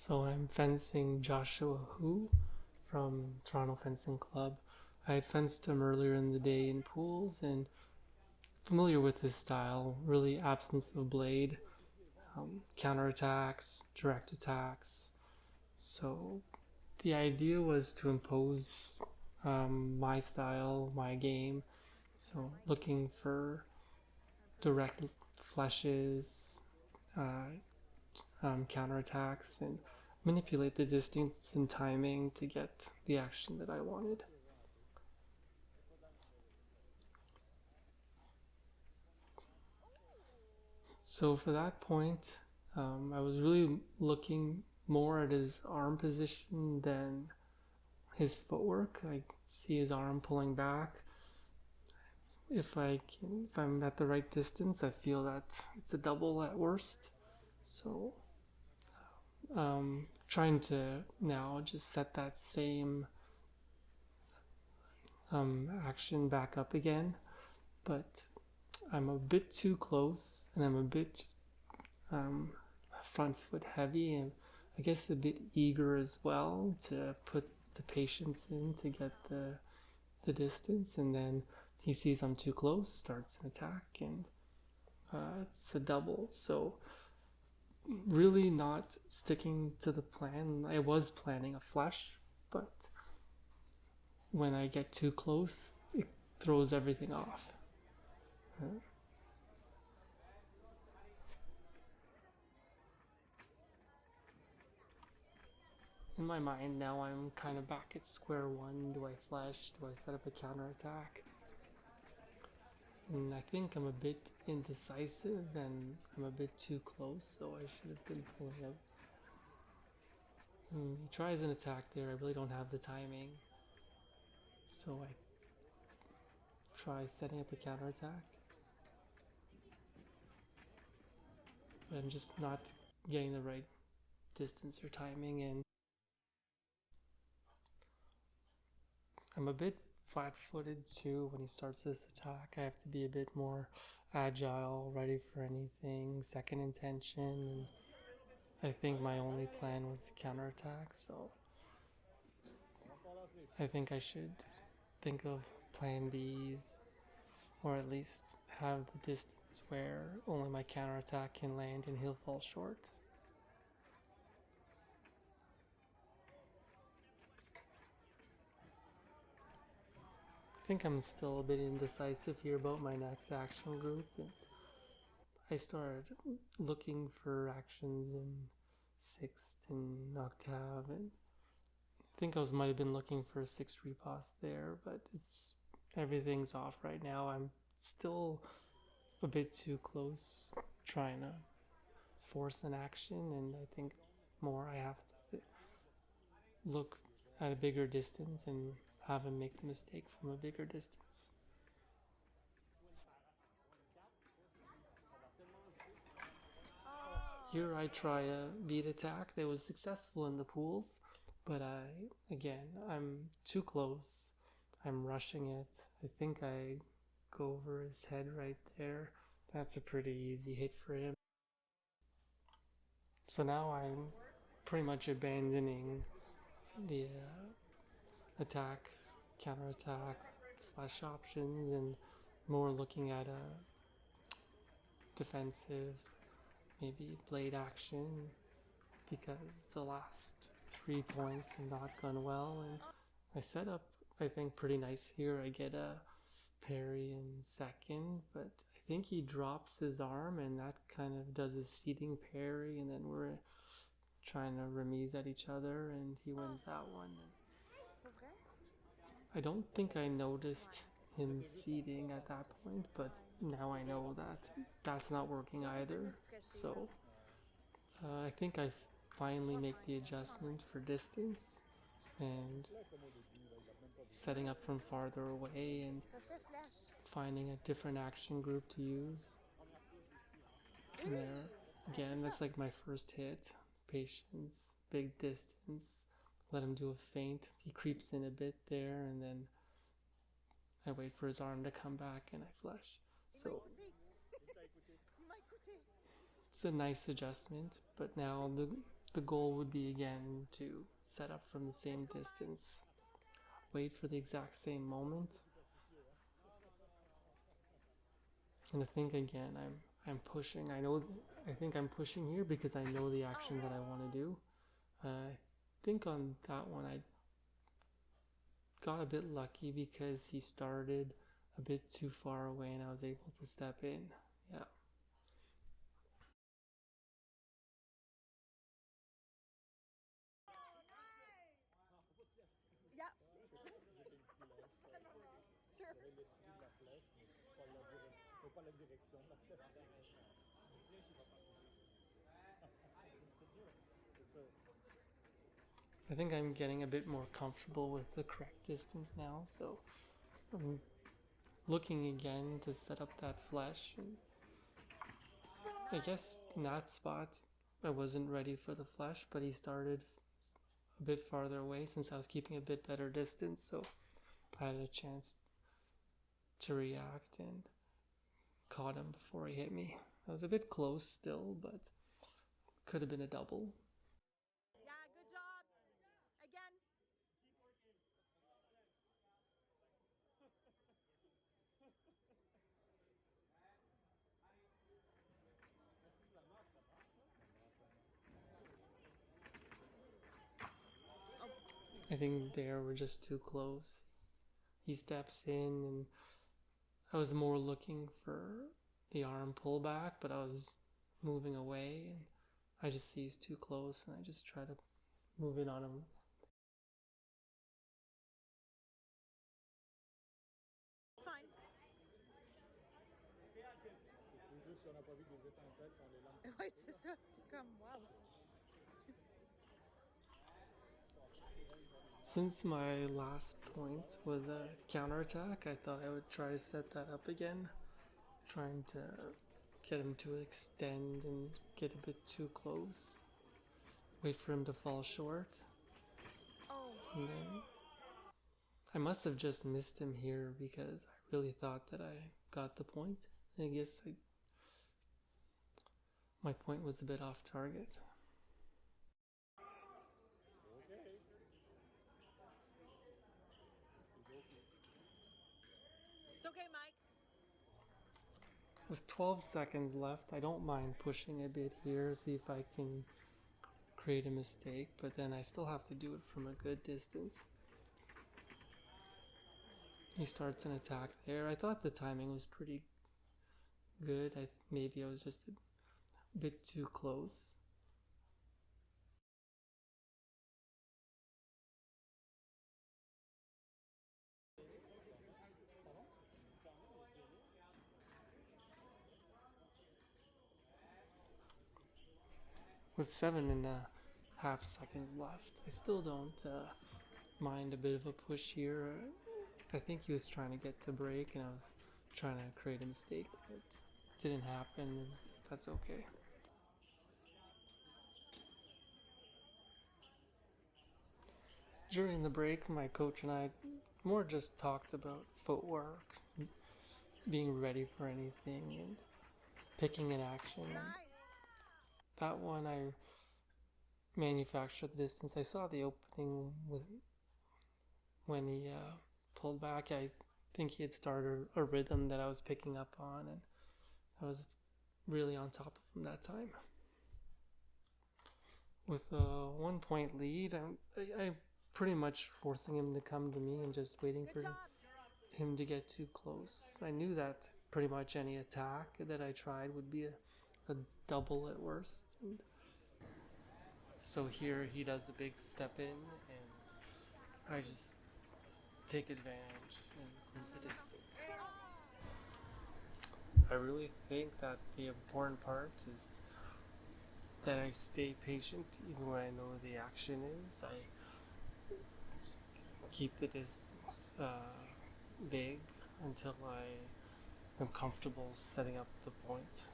So I'm fencing Joshua Hu from Toronto Fencing Club. I had fenced him earlier in the day in pools and familiar with his style, really absence of blade, counterattacks, direct attacks. So the idea was to impose my style, my game. So looking for direct flushes, counterattacks, and manipulate the distance and timing to get the action that I wanted. So for that point, I was really looking more at his arm position than his footwork. I see his arm pulling back. If I'm at the right distance, I feel that it's a double at worst. So trying to now just set that same action back up again, but I'm a bit too close and I'm a bit front foot heavy and I guess a bit eager as well to put the patience in to get the distance, and then he sees I'm too close, starts an attack, and it's a double. So really not sticking to the plan. I was planning a flush, but when I get too close, it throws everything off. In my mind now, I'm kind of back at square one. Do I flash? Do I set up a counterattack? And I think I'm a bit indecisive and I'm a bit too close, so I should have been pulling out. He tries an attack there. I really don't have the timing, so I try setting up a counterattack. But I'm just not getting the right distance or timing, and I'm a bit flat-footed too when he starts this attack. I have to be a bit more agile, ready for anything, second intention, and I think my only plan was to counterattack, so I think I should think of plan Bs, or at least have the distance where only my counterattack can land and he'll fall short. I think I'm still a bit indecisive here about my next action group. I started looking for actions in sixth and octave, and I think might have been looking for a sixth riposte there, but everything's off right now. I'm still a bit too close, trying to force an action, and I think more I have to look at a bigger distance and have him make the mistake from a bigger distance. Here I try a beat attack that was successful in the pools, but I'm too close. I'm rushing it. I think I go over his head right there. That's a pretty easy hit for him. So now I'm pretty much abandoning the attack, counterattack, flash options, and more looking at a defensive, maybe blade action, because the last 3 points have not gone well, and I set up, I think, pretty nice here. I get a parry in second, but I think he drops his arm and that kind of does a seating parry, and then we're trying to remise at each other and he wins that one. I don't think I noticed him seating at that point, but now I know that that's not working either. So I think I finally make the adjustment for distance and setting up from farther away and finding a different action group to use. And there, again, that's like my first hit. Patience, big distance, let him do a feint. He creeps in a bit there, and then I wait for his arm to come back and I flush. So it's a nice adjustment, but now the goal would be again to set up from the same distance, wait for the exact same moment, and I think again I'm pushing. I think I'm pushing here because I know the action that I want to do. I think on that one I got a bit lucky because he started a bit too far away and I was able to step in. Yeah. I think I'm getting a bit more comfortable with the correct distance now, so I'm looking again to set up that flesh. And I guess in that spot I wasn't ready for the flesh, but he started a bit farther away since I was keeping a bit better distance, so I had a chance to react and caught him before he hit me. I was a bit close still, but could have been a double. Yeah, good job. Again. I think there we're just too close. He steps in and I was more looking for the arm pullback, but I was moving away and I just see he's too close and I just try to move in on him. It's fine. Ouais, c'est ça, c'était comme wow. Since my last point was a counterattack, I thought I would try to set that up again, trying to get him to extend and get a bit too close. Wait for him to fall short. Oh. And then I must have just missed him here because I really thought that I got the point. I guess my point was a bit off target. It's okay, Mike. With 12 seconds left, I don't mind pushing a bit here, see if I can create a mistake, but then I still have to do it from a good distance. He starts an attack there. I thought the timing was pretty good. Maybe I was just a bit too close. With 7.5 seconds left, I still don't mind a bit of a push here. I think he was trying to get to break and I was trying to create a mistake, but it didn't happen, and that's okay. During the break, my coach and I more just talked about footwork, being ready for anything, and picking an action. Nice. That one I manufactured the distance. I saw the opening when he pulled back. I think he had started a rhythm that I was picking up on, and I was really on top of him that time. With a 1 point lead, I pretty much forcing him to come to me and just waiting for him to get too close. I knew that pretty much any attack that I tried would be a double at worst. And so here he does a big step in and I just take advantage and close the distance. I really think that the important part is that I stay patient even when I know the action is. I keep the distance big until I am comfortable setting up the point.